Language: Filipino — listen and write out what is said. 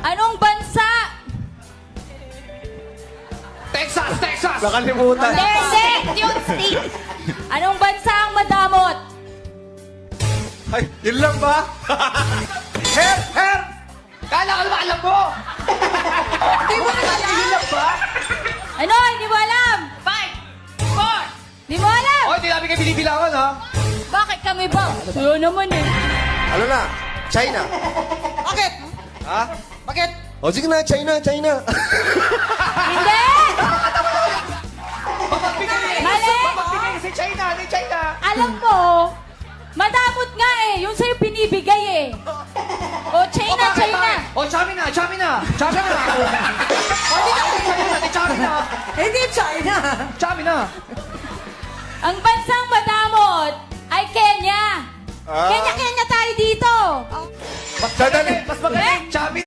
Anong bansa? Texas! Texas! Nakalimutan. Hindi! Yung state. Anong bansa ang madamot? Ay, yun lang ba? Hair! Hair! Kala ka naman alam mo! Hindi mo na alam! Yun lang ba? Ano? Hindi mo alam? 5, 4! Hindi mo alam? Oh, hindi namin kayo binibilangan, ha? Bakit kami ba? Sa'yo naman eh. Ano na? China. Bakit? Ha? Bakit? O sige na, China, China. Hindi! Papagbigay! Mali! Papagbigay si China! Ni China! Alam mo, madamot nga eh. Yung sa'yo binibigay eh. O, China, bakit, China. bakit? Oh, Chami na! Chami na! Chami na! Oh, hindi na! Hindi Chami na! Hindi China. Chami na! Ang bansang madamot ay Kenya. Ah. Kenya tayo dito. Sandali. Mas magaling! Chami